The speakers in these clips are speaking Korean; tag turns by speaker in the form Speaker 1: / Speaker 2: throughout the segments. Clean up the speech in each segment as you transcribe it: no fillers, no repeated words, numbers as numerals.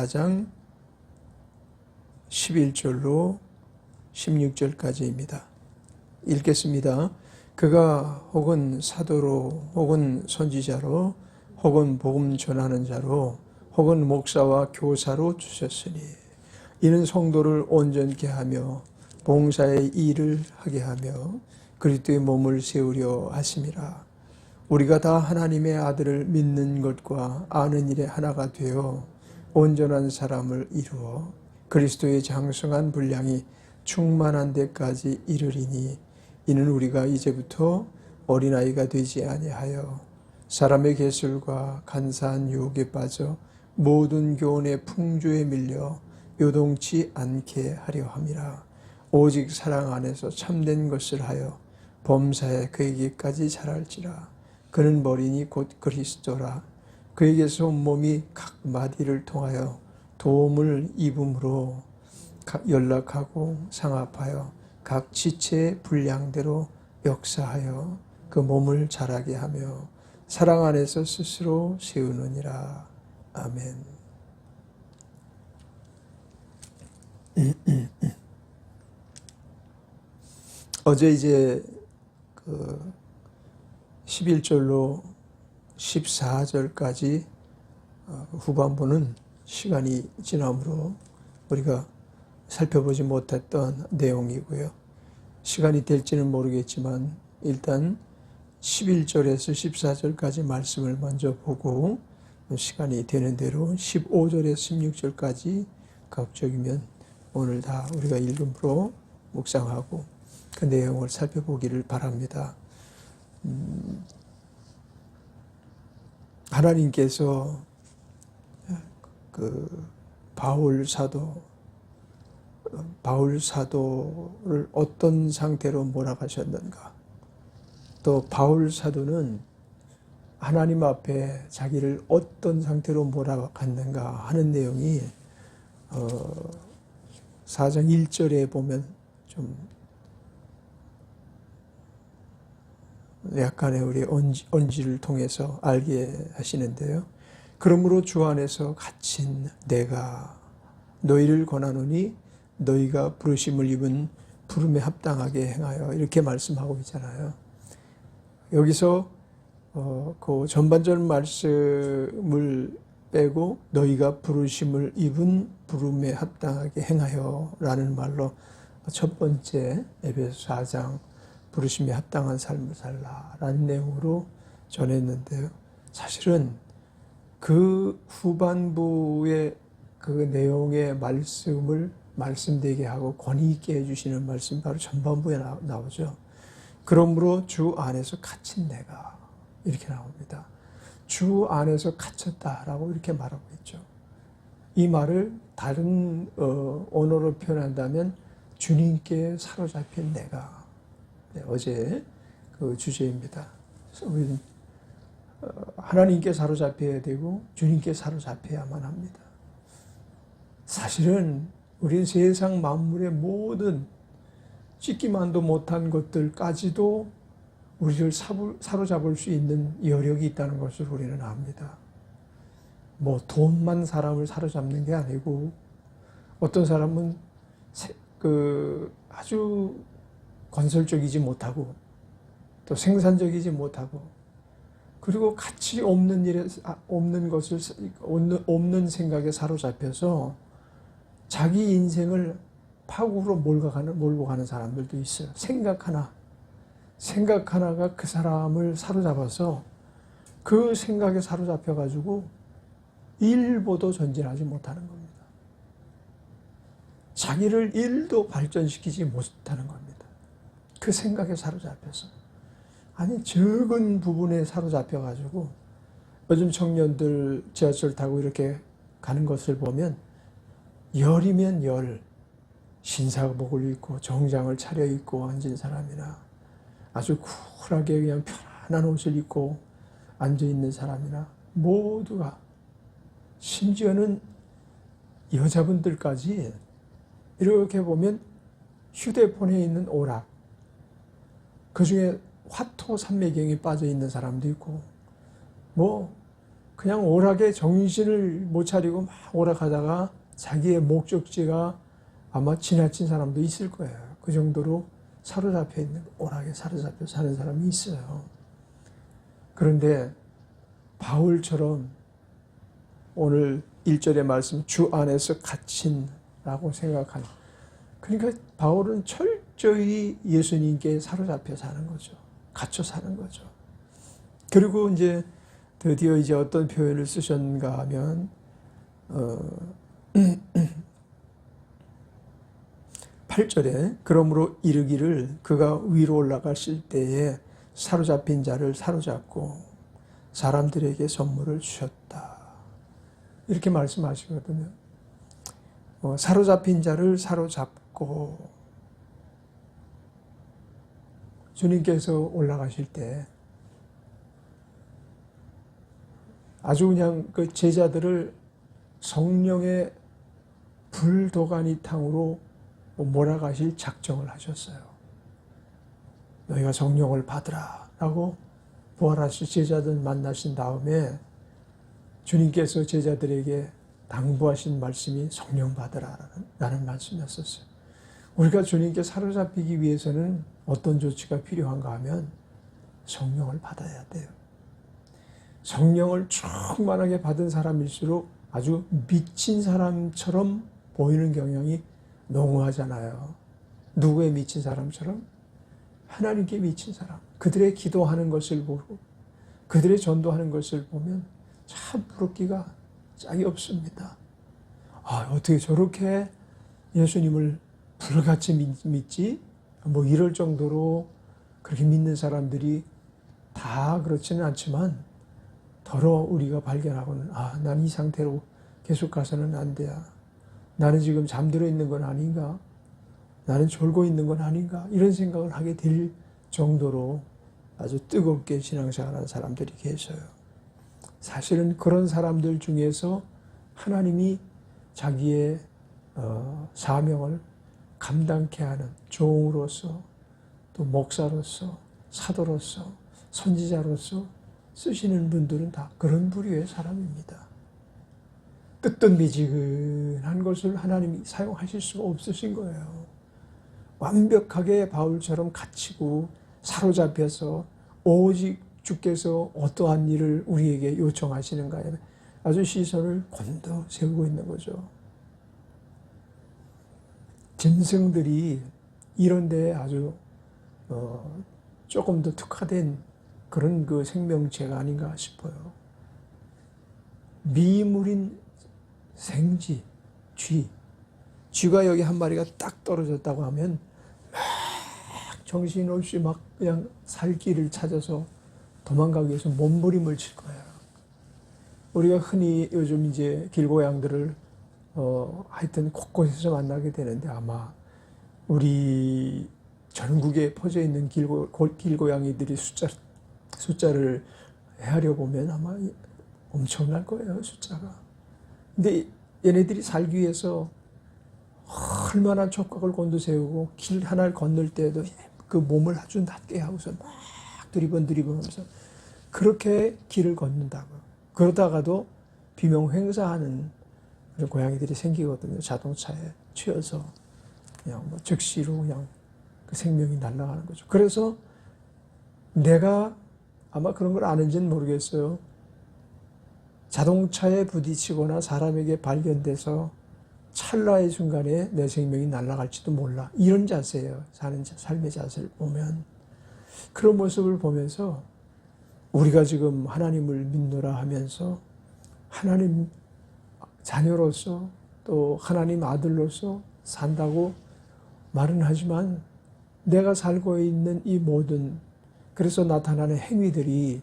Speaker 1: 4장 11절로 16절까지입니다. 읽겠습니다. 그가 혹은 사도로 혹은 선지자로 혹은 복음 전하는 자로 혹은 목사와 교사로 주셨으니 이는 성도를 온전케 하며 봉사의 일을 하게 하며 그리스도의 몸을 세우려 하심이라. 우리가 다 하나님의 아들을 믿는 것과 아는 일에 하나가 되어 온전한 사람을 이루어 그리스도의 장성한 분량이 충만한 데까지 이르리니 이는 우리가 이제부터 어린아이가 되지 아니하여 사람의 계술과 간사한 유혹에 빠져 모든 교훈의 풍조에 밀려 요동치 않게 하려 함이라. 오직 사랑 안에서 참된 것을 하여 범사에 그에게까지 자랄지라. 그는 머리니 곧 그리스도라. 그에게서 온몸이 각 마디를 통하여 도움을 입음으로 연락하고 상합하여 각 지체의 분량대로 역사하여 그 몸을 자라게 하며 사랑 안에서 스스로 세우느니라. 아멘. 어제 이제 11절로 14절까지 후반부는 시간이 지나므로 우리가 살펴보지 못했던 내용이고요. 시간이 될지는 모르겠지만 일단 11절에서 14절까지 말씀을 먼저 보고 시간이 되는 대로 15절에서 16절까지 가급적이면 오늘 다 우리가 읽음으로 묵상하고 그 내용을 살펴보기를 바랍니다. 하나님께서 바울 사도를 어떤 상태로 몰아가셨는가, 또 바울 사도는 하나님 앞에 자기를 어떤 상태로 몰아갔는가 하는 내용이 4장 1절에 보면 좀 약간의 우리 언지를 통해서 알게 하시는데요. 그러므로 주 안에서 갇힌 내가 너희를 권하노니 너희가 부르심을 입은 부름에 합당하게 행하여, 이렇게 말씀하고 있잖아요. 여기서 그 전반절 말씀을 빼고 너희가 부르심을 입은 부름에 합당하게 행하여 라는 말로 첫 번째 에베소 4장 부르심에 합당한 삶을 살라라는 내용으로 전했는데요. 사실은 그 후반부의 그 내용의 말씀을 말씀되게 하고 권위 있게 해주시는 말씀 바로 전반부에 나오죠. 그러므로 주 안에서 갇힌 내가, 이렇게 나옵니다. 주 안에서 갇혔다라고 이렇게 말하고 있죠. 이 말을 다른 언어로 표현한다면 주님께 사로잡힌 내가, 네, 어제 그 주제입니다. 우리는 하나님께 사로잡혀야 되고 주님께 사로잡혀야만 합니다. 사실은 우리는 세상 만물의 모든 찢기만도 못한 것들까지도 우리를 사로잡을 수 있는 여력이 있다는 것을 우리는 압니다. 뭐 돈만 사람을 사로잡는 게 아니고, 어떤 사람은 아주 건설적이지 못하고 또 생산적이지 못하고, 그리고 가치 없는 일에 없는 생각에 사로잡혀서 자기 인생을 파국으로 몰고 가는 사람들도 있어요. 생각 하나가 그 사람을 사로잡아서 그 생각에 사로잡혀가지고 일보도 전진하지 못하는 겁니다. 자기를 일도 발전시키지 못하는 겁니다. 그 생각에 사로잡혀서. 아니, 적은 부분에 사로잡혀가지고 요즘 청년들 지하철 타고 이렇게 가는 것을 보면 열이면 열, 신사복을 입고 정장을 차려입고 앉은 사람이나 아주 쿨하게 그냥 편안한 옷을 입고 앉아있는 사람이나 모두가, 심지어는 여자분들까지 이렇게 보면 휴대폰에 있는 오락, 그 중에 화토 산매경에 빠져 있는 사람도 있고, 그냥 오락에 정신을 못 차리고 막 오락하다가 자기의 목적지가 아마 지나친 사람도 있을 거예요. 그 정도로 사로잡혀 있는, 오락에 사로잡혀 사는 사람이 있어요. 그런데 바울처럼 오늘 1절의 말씀, 주 안에서 갇힌라고 생각하는, 그러니까 바울은 철저히 예수님께 사로잡혀 사는 거죠. 갇혀 사는 거죠. 그리고 이제 드디어 이제 어떤 표현을 쓰셨는가 하면 8절에 그러므로 이르기를 그가 위로 올라가실 때에 사로잡힌 자를 사로잡고 사람들에게 선물을 주셨다. 이렇게 말씀하시거든요. 사로잡힌 자를 사로잡고 주님께서 올라가실 때 아주 그냥 그 제자들을 성령의 불도가니탕으로 몰아가실 작정을 하셨어요. 너희가 성령을 받으라 라고 부활하신 제자들 만나신 다음에 주님께서 제자들에게 당부하신 말씀이 성령 받으라 라는 말씀이었었어요. 우리가 주님께 사로잡히기 위해서는 어떤 조치가 필요한가 하면 성령을 받아야 돼요. 성령을 충만하게 받은 사람일수록 아주 미친 사람처럼 보이는 경향이 농후하잖아요. 누구에 미친 사람처럼? 하나님께 미친 사람. 그들의 기도하는 것을 보고 그들의 전도하는 것을 보면 참 부럽기가 짝이 없습니다. 어떻게 저렇게 예수님을 불같이 믿지? 뭐 이럴 정도로 그렇게 믿는 사람들이 다 그렇지는 않지만 더러 우리가 발견하고는 난 이 상태로 계속 가서는 안 돼야. 나는 지금 잠들어 있는 건 아닌가? 나는 졸고 있는 건 아닌가? 이런 생각을 하게 될 정도로 아주 뜨겁게 신앙생활하는 사람들이 계셔요. 사실은 그런 사람들 중에서 하나님이 자기의 사명을 감당케 하는 종으로서 또 목사로서 사도로서 선지자로서 쓰시는 분들은 다 그런 부류의 사람입니다. 뜨뜻미지근한 것을 하나님이 사용하실 수가 없으신 거예요. 완벽하게 바울처럼 갇히고 사로잡혀서 오직 주께서 어떠한 일을 우리에게 요청하시는가에 아주 시선을 곤두 세우고 있는 거죠. 짐승들이 이런 데에 아주 조금 더 특화된 그런 그 생명체가 아닌가 싶어요. 미물인 생쥐, 쥐가 여기 한 마리가 딱 떨어졌다고 하면 막 정신없이 막 그냥 살 길을 찾아서 도망가기 위해서 몸부림을 칠 거예요. 우리가 흔히 요즘 이제 길고양들을 하여튼 곳곳에서 만나게 되는데 아마 우리 전국에 퍼져 있는 길고양이들이 숫자를 헤아려 보면 아마 엄청날 거예요, 숫자가. 근데 얘네들이 살기 위해서 얼마나 촉각을 곤두세우고 길 하나를 건널 때에도 그 몸을 아주 낮게 하고서 막 드리번하면서 그렇게 길을 걷는다고. 그러다가도 비명횡사하는 그런 고양이들이 생기거든요. 자동차에 치여서 그냥 뭐 즉시로 그냥 그 생명이 날아가는 거죠. 그래서 내가 아마 그런 걸 아는지는 모르겠어요. 자동차에 부딪히거나 사람에게 발견돼서 찰나의 순간에 내 생명이 날아갈지도 몰라. 이런 자세예요. 사는 삶의 자세를 보면. 그런 모습을 보면서 우리가 지금 하나님을 믿노라 하면서 하나님 자녀로서 또 하나님 아들로서 산다고 말은 하지만 내가 살고 있는 이 모든 그래서 나타나는 행위들이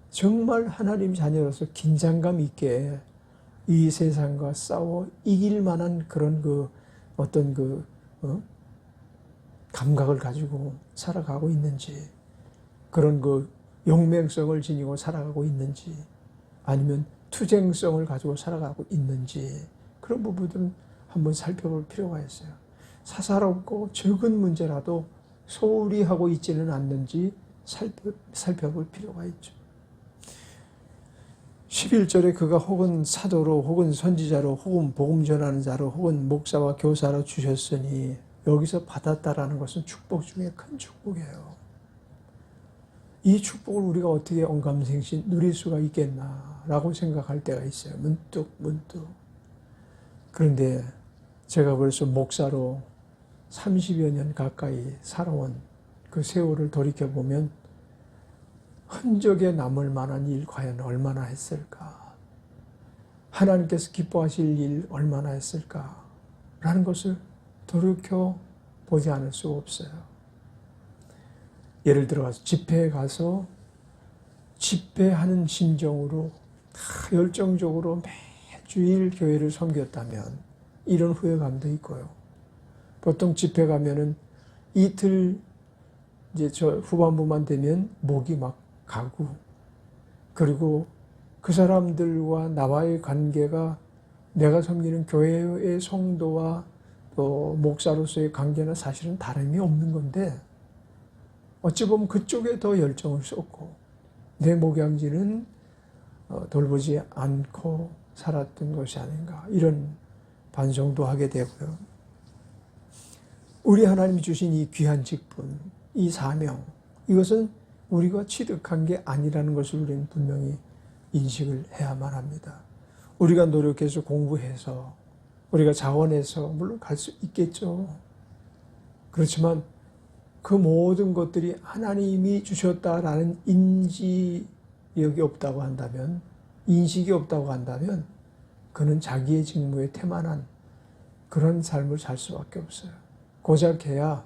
Speaker 1: 정말 하나님 자녀로서 긴장감 있게 이 세상과 싸워 이길 만한 그런 그 어떤 그 감각을 가지고 살아가고 있는지 그런 그 용맹성을 지니고 살아가고 있는지 아니면 투쟁성을 가지고 살아가고 있는지 그런 부분들은 한번 살펴볼 필요가 있어요. 사사롭고 적은 문제라도 소홀히 하고 있지는 않는지 살펴볼 필요가 있죠. 11절에 그가 혹은 사도로 혹은 선지자로 혹은 복음 전하는 자로 혹은 목사와 교사로 주셨으니 여기서 받았다라는 것은 축복 중에 큰 축복이에요. 이 축복을 우리가 어떻게 언감생신 누릴 수가 있겠나라고 생각할 때가 있어요. 문득. 그런데 제가 벌써 목사로 30여 년 가까이 살아온 그 세월을 돌이켜보면 흔적에 남을 만한 일 과연 얼마나 했을까? 하나님께서 기뻐하실 일 얼마나 했을까? 라는 것을 돌이켜보지 않을 수가 없어요. 예를 들어서 집회에 가서 집회하는 심정으로 다 열정적으로 매주일 교회를 섬겼다면 이런 후회감도 있고요. 보통 집회 가면은 이틀 이제 저 후반부만 되면 목이 막 가고, 그리고 그 사람들과 나와의 관계가 내가 섬기는 교회의 성도와 또 목사로서의 관계는 사실은 다름이 없는 건데 어찌 보면 그쪽에 더 열정을 쏟고 내 목양지는 돌보지 않고 살았던 것이 아닌가, 이런 반성도 하게 되고요. 우리 하나님이 주신 이 귀한 직분, 이 사명, 이것은 우리가 취득한 게 아니라는 것을 우리는 분명히 인식을 해야만 합니다. 우리가 노력해서 공부해서 우리가 자원해서 물론 갈 수 있겠죠. 그렇지만 그 모든 것들이 하나님이 주셨다라는 인식이 없다고 한다면 그는 자기의 직무에 태만한 그런 삶을 살 수밖에 없어요. 고작 해야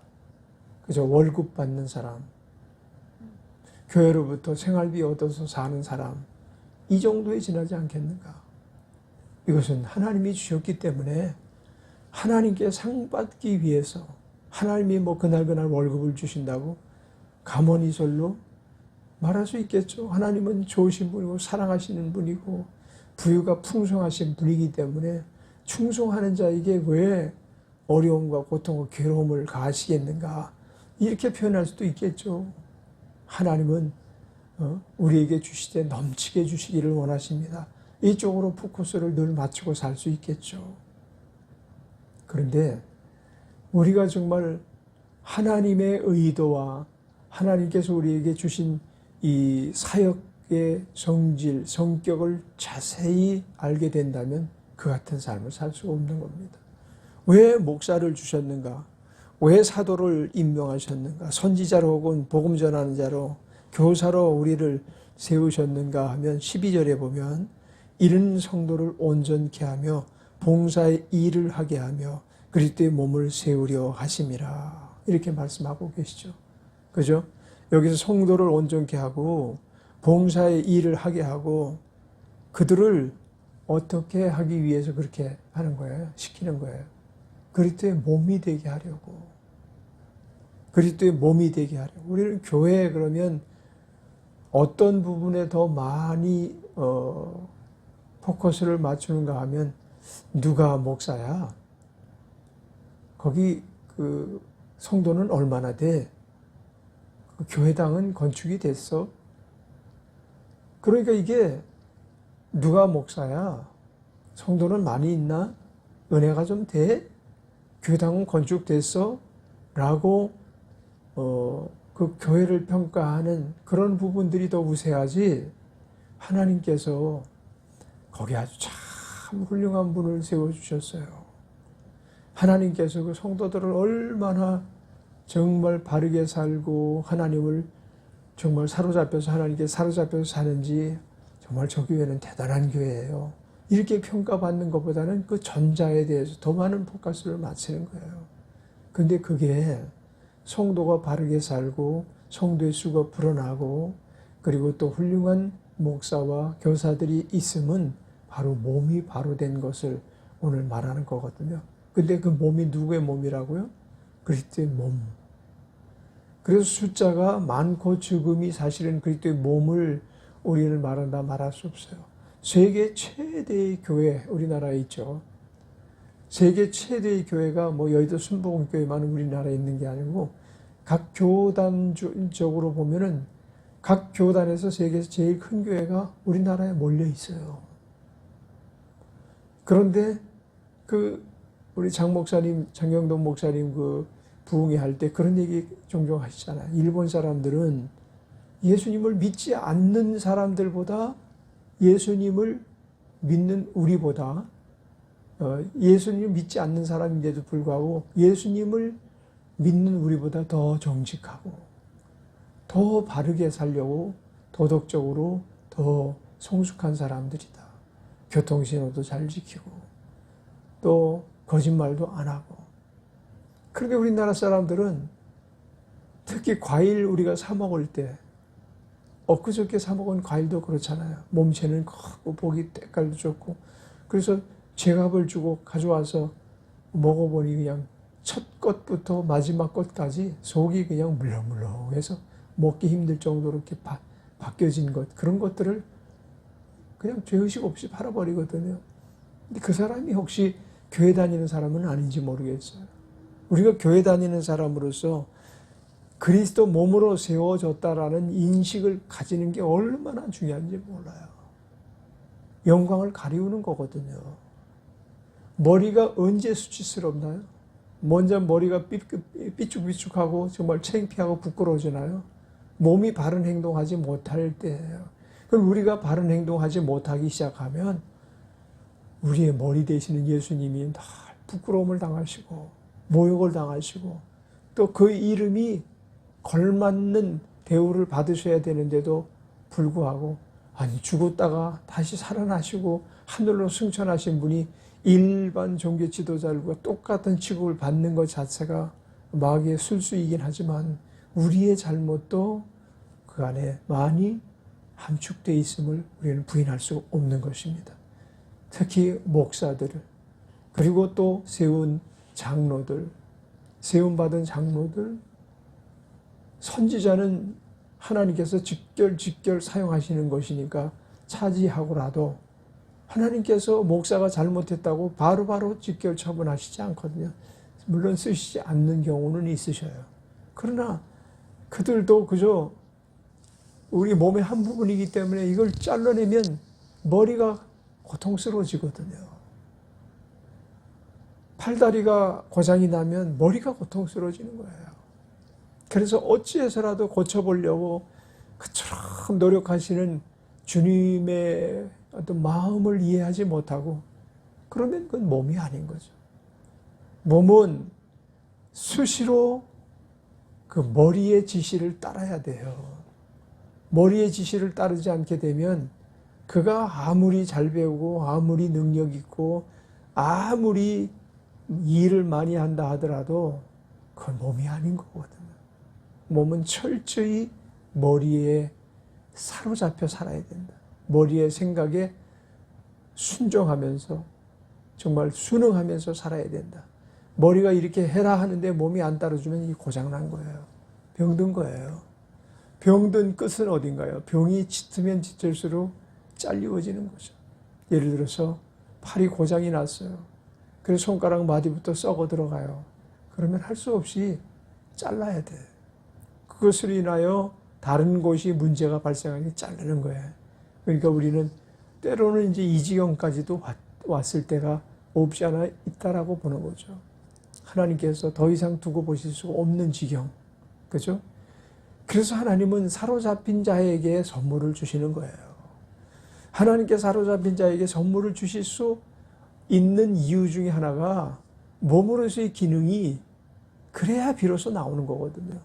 Speaker 1: 그저 월급 받는 사람, 교회로부터 생활비 얻어서 사는 사람, 이 정도에 지나지 않겠는가? 이것은 하나님이 주셨기 때문에 하나님께 상 받기 위해서, 하나님이 뭐 그날 월급을 주신다고 가문이설로 말할 수 있겠죠. 하나님은 좋으신 분이고 사랑하시는 분이고 부유가 풍성하신 분이기 때문에 충성하는 자에게 왜 어려움과 고통과 괴로움을 가하시겠는가, 이렇게 표현할 수도 있겠죠. 하나님은 우리에게 주시되 넘치게 주시기를 원하십니다. 이쪽으로 포커스를 늘 맞추고 살 수 있겠죠. 그런데 우리가 정말 하나님의 의도와 하나님께서 우리에게 주신 이 사역의 성질, 성격을 자세히 알게 된다면 그 같은 삶을 살 수가 없는 겁니다. 왜 목사를 주셨는가? 왜 사도를 임명하셨는가? 선지자로 혹은 복음 전하는 자로, 교사로 우리를 세우셨는가 하면 12절에 보면 이른 성도를 온전케 하며 봉사의 일을 하게 하며 그리스도의 몸을 세우려 하심이라, 이렇게 말씀하고 계시죠. 그죠? 여기서 성도를 온전케 하고 봉사의 일을 하게 하고 그들을 어떻게 하기 위해서 그렇게 하는 거예요? 시키는 거예요. 그리스도의 몸이 되게 하려고. 그리스도의 몸이 되게 하려고. 우리는 교회에 그러면 어떤 부분에 더 많이 포커스를 맞추는가 하면, 누가 목사야? 거기 그 성도는 얼마나 돼? 그 교회당은 건축이 됐어? 그러니까 이게 누가 목사야? 성도는 많이 있나? 은혜가 좀 돼? 교회당은 건축됐어? 라고 그 교회를 평가하는 그런 부분들이 더 우세하지, 하나님께서 거기 아주 참 훌륭한 분을 세워주셨어요. 하나님께서 그 성도들을 얼마나 정말 바르게 살고 하나님을 정말 사로잡혀서 하나님께 사로잡혀서 사는지, 정말 저 교회는 대단한 교회예요. 이렇게 평가받는 것보다는 그 전자에 대해서 더 많은 포커스를 맞추는 거예요. 근데 그게 성도가 바르게 살고 성도의 수가 불어나고 그리고 또 훌륭한 목사와 교사들이 있으면 바로 몸이 바로 된 것을 오늘 말하는 거거든요. 근데 그 몸이 누구의 몸이라고요? 그리스도의 몸. 그래서 숫자가 많고 적음이 사실은 그리스도의 몸을 우리는 말한다 말할 수 없어요. 세계 최대의 교회 우리나라에 있죠. 세계 최대의 교회가 뭐 여의도 순복음교회만 우리나라에 있는 게 아니고 각 교단적으로 보면은 각 교단에서 세계에서 제일 큰 교회가 우리나라에 몰려 있어요. 그런데 우리 장 목사님, 장경동 목사님 부흥회 할 때 그런 얘기 종종 하시잖아요. 일본 사람들은 예수님을 믿지 않는 사람들보다 예수님을 믿는 우리보다 예수님을 믿지 않는 사람인데도 불구하고 예수님을 믿는 우리보다 더 정직하고 더 바르게 살려고 도덕적으로 더 성숙한 사람들이다. 교통신호도 잘 지키고 또 거짓말도 안 하고. 그런데 우리나라 사람들은 특히 과일 우리가 사 먹을 때 엊그저께 사 먹은 과일도 그렇잖아요. 몸체는 크고 보기 때깔도 좋고. 그래서 제값을 주고 가져와서 먹어보니 그냥 첫 것부터 마지막 것까지 속이 그냥 물렁물렁해서 먹기 힘들 정도로 이렇게 바뀌어진 것, 그런 것들을 그냥 죄의식 없이 팔아버리거든요. 근데 그 사람이 혹시 교회 다니는 사람은 아닌지 모르겠어요. 우리가 교회 다니는 사람으로서 그리스도 몸으로 세워졌다라는 인식을 가지는 게 얼마나 중요한지 몰라요. 영광을 가리우는 거거든요. 머리가 언제 수치스럽나요? 먼저 머리가 삐죽삐죽하고 정말 창피하고 부끄러워지나요? 몸이 바른 행동하지 못할 때예요. 그럼 우리가 바른 행동하지 못하기 시작하면 우리의 머리 되시는 예수님이 다 부끄러움을 당하시고 모욕을 당하시고 또 그 이름이 걸맞는 대우를 받으셔야 되는데도 불구하고 아니 죽었다가 다시 살아나시고 하늘로 승천하신 분이 일반 종교 지도자들과 똑같은 취급을 받는 것 자체가 마귀의 술수이긴 하지만 우리의 잘못도 그 안에 많이 함축되어 있음을 우리는 부인할 수 없는 것입니다. 특히 목사들을 그리고 또 세움받은 장로들, 선지자는 하나님께서 직결 사용하시는 것이니까 차지하고라도 하나님께서 목사가 잘못했다고 바로바로 직결 처분하시지 않거든요. 물론 쓰시지 않는 경우는 있으셔요. 그러나 그들도 그저 우리 몸의 한 부분이기 때문에 이걸 잘라내면 머리가 고통스러워지거든요. 팔다리가 고장이 나면 머리가 고통스러워지는 거예요. 그래서 어찌해서라도 고쳐보려고 그처럼 노력하시는 주님의 어떤 마음을 이해하지 못하고 그러면 그건 몸이 아닌 거죠. 몸은 수시로 그 머리의 지시를 따라야 돼요. 머리의 지시를 따르지 않게 되면 그가 아무리 잘 배우고 아무리 능력 있고 아무리 일을 많이 한다 하더라도 그건 몸이 아닌 거거든요. 몸은 철저히 머리에 사로잡혀 살아야 된다. 머리의 생각에 순종하면서 정말 순응하면서 살아야 된다. 머리가 이렇게 해라 하는데 몸이 안 따라주면 이게 고장난 거예요. 병든 거예요. 병든 끝은 어딘가요? 병이 짙으면 짙을수록 잘리워지는 거죠. 예를 들어서 팔이 고장이 났어요. 그래서 손가락 마디부터 썩어 들어가요. 그러면 할 수 없이 잘라야 돼. 그것으로 인하여 다른 곳이 문제가 발생하니 자르는 거예요. 그러니까 우리는 때로는 이제 이 지경까지도 왔을 때가 없지 않아 있다라고 보는 거죠. 하나님께서 더 이상 두고 보실 수 없는 지경. 그죠? 그래서 하나님은 사로잡힌 자에게 선물을 주시는 거예요. 하나님께 사로잡힌 자에게 선물을 주실 수 있는 이유 중에 하나가 몸으로서의 기능이 그래야 비로소 나오는 거거든요.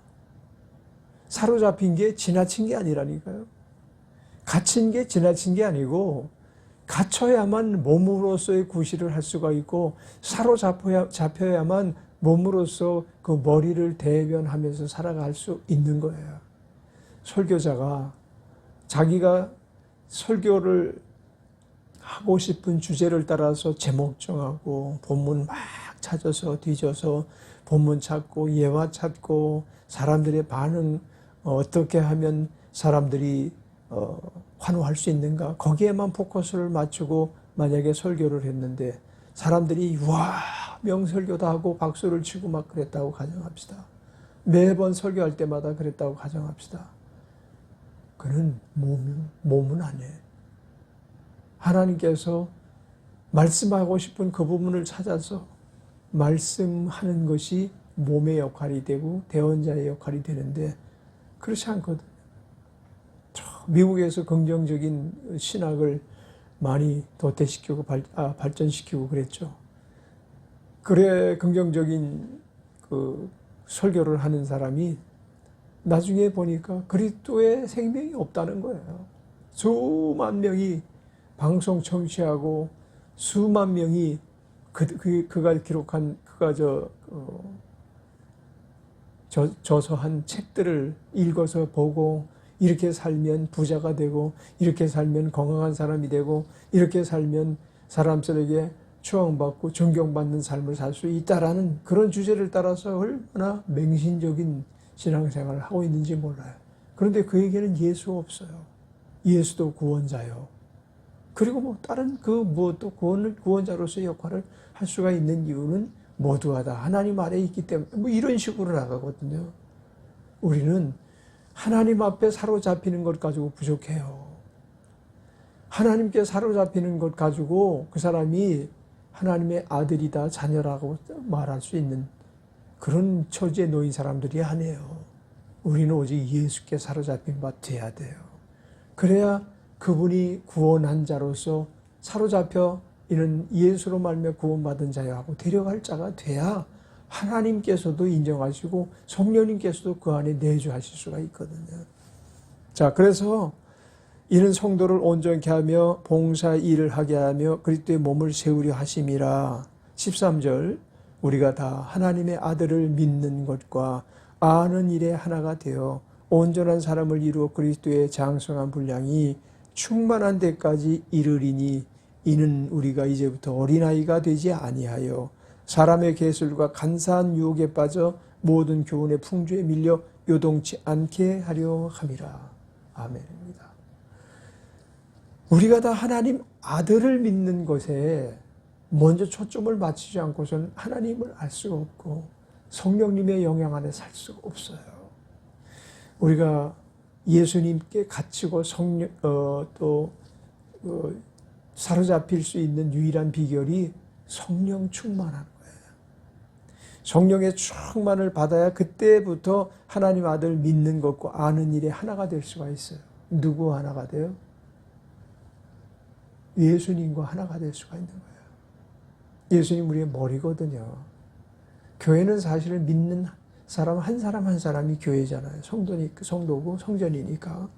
Speaker 1: 사로잡힌 게 지나친 게 아니라니까요. 갇힌 게 지나친 게 아니고 갇혀야만 몸으로서의 구실을 할 수가 있고 사로잡혀야만 몸으로서 그 머리를 대변하면서 살아갈 수 있는 거예요. 설교자가 자기가 설교를 하고 싶은 주제를 따라서 제목 정하고 본문 막 찾아서 뒤져서 본문 찾고 예화 찾고 사람들의 반응 어떻게 하면 사람들이 환호할 수 있는가 거기에만 포커스를 맞추고 만약에 설교를 했는데 사람들이 와 명설교다 하고 박수를 치고 막 그랬다고 가정합시다. 매번 설교할 때마다 그랬다고 가정합시다. 그는 몸은 아니에요. 하나님께서 말씀하고 싶은 그 부분을 찾아서 말씀하는 것이 몸의 역할이 되고 대언자의 역할이 되는데 그렇지 않거든요. 미국에서 긍정적인 신학을 많이 도태시키고 발전시키고 그랬죠. 그래 긍정적인 그 설교를 하는 사람이 나중에 보니까 그리스도의 생명이 없다는 거예요. 수만 명이 방송 청취하고 수만 명이 그가 기록한 저서한 책들을 읽어서 보고 이렇게 살면 부자가 되고 이렇게 살면 건강한 사람이 되고 이렇게 살면 사람들에게 추앙받고 존경받는 삶을 살 수 있다라는 그런 주제를 따라서 얼마나 맹신적인 신앙생활을 하고 있는지 몰라요. 그런데 그에게는 예수가 없어요. 예수도 구원자요. 그리고 뭐 다른 그 무엇도 구원자로서의 역할을 할 수가 있는 이유는 모두가 다 하나님 아래에 있기 때문에 뭐 이런 식으로 나가거든요. 우리는 하나님 앞에 사로잡히는 것 가지고 부족해요. 하나님께 사로잡히는 것 가지고 그 사람이 하나님의 아들이다 자녀라고 말할 수 있는 그런 처지에 놓인 사람들이 아니에요. 우리는 오직 예수께 사로잡힌 바 돼야 돼요. 그래야 그분이 구원한 자로서 사로잡혀 이는 예수로 말미암아 구원받은 자하고 데려갈 자가 돼야 하나님께서도 인정하시고 성령님께서도 그 안에 내주하실 수가 있거든요. 자, 그래서 이는 성도를 온전케 하며 봉사 일을 하게 하며 그리스도의 몸을 세우려 하심이라. 13절 우리가 다 하나님의 아들을 믿는 것과 아는 일에 하나가 되어 온전한 사람을 이루어 그리스도의 장성한 분량이 충만한 데까지 이르리니 이는 우리가 이제부터 어린아이가 되지 아니하여 사람의 계술과 간사한 유혹에 빠져 모든 교훈의 풍조에 밀려 요동치 않게 하려 함이라. 아멘입니다. 우리가 다 하나님 아들을 믿는 것에 먼저 초점을 맞추지 않고서는 하나님을 알 수가 없고 성령님의 영향 안에 살 수가 없어요. 우리가 예수님께 갇히고 사로잡힐 수 있는 유일한 비결이 성령 충만한 거예요. 성령의 충만을 받아야 그때부터 하나님 아들 믿는 것과 아는 일에 하나가 될 수가 있어요. 누구 하나가 돼요? 예수님과 하나가 될 수가 있는 거예요. 예수님 우리의 머리거든요. 교회는 사실은 믿는 사람 한 사람이 교회잖아요. 성도고 성전이니까.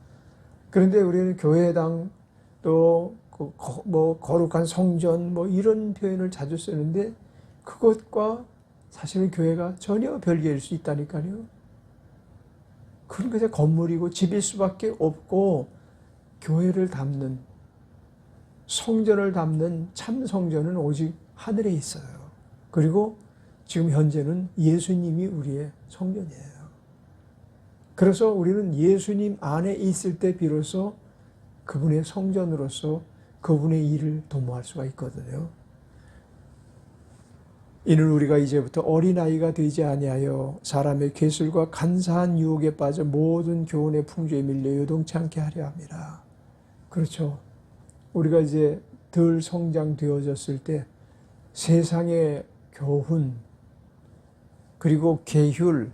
Speaker 1: 그런데 우리는 교회당 또 거룩한 성전 이런 표현을 자주 쓰는데 그것과 사실은 교회가 전혀 별개일 수 있다니까요. 그런 것이 건물이고 집일 수밖에 없고 교회를 담는 성전을 담는 참 성전은 오직 하늘에 있어요. 그리고 지금 현재는 예수님이 우리의 성전이에요. 그래서 우리는 예수님 안에 있을 때 비로소 그분의 성전으로서 그분의 일을 도모할 수가 있거든요. 이는 우리가 이제부터 어린아이가 되지 아니하여 사람의 괴술과 간사한 유혹에 빠져 모든 교훈의 풍조에 밀려 요동치 않게 하려 함이라. 그렇죠. 우리가 이제 덜 성장되어졌을 때 세상의 교훈 그리고 계율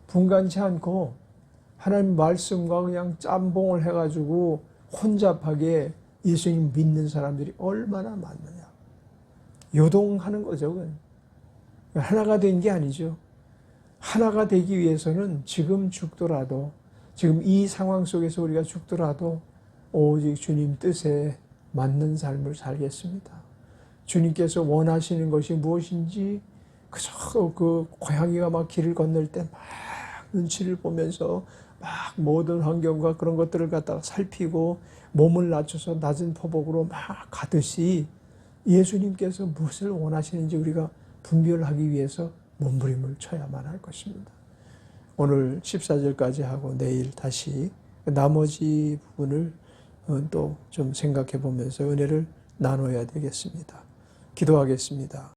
Speaker 1: 분간치 않고 하나님 말씀과 그냥 짬뽕을 해가지고 혼잡하게 예수님 믿는 사람들이 얼마나 많느냐. 요동하는 거죠. 그건. 하나가 된 게 아니죠. 하나가 되기 위해서는 지금 죽더라도 지금 이 상황 속에서 우리가 죽더라도 오직 주님 뜻에 맞는 삶을 살겠습니다. 주님께서 원하시는 것이 무엇인지 그저 그 고양이가 막 길을 건널 때 막 눈치를 보면서 막 모든 환경과 그런 것들을 갖다가 살피고 몸을 낮춰서 낮은 포복으로 막 가듯이 예수님께서 무엇을 원하시는지 우리가 분별하기 위해서 몸부림을 쳐야만 할 것입니다. 오늘 14절까지 하고 내일 다시 나머지 부분을 또 좀 생각해 보면서 은혜를 나눠야 되겠습니다. 기도하겠습니다.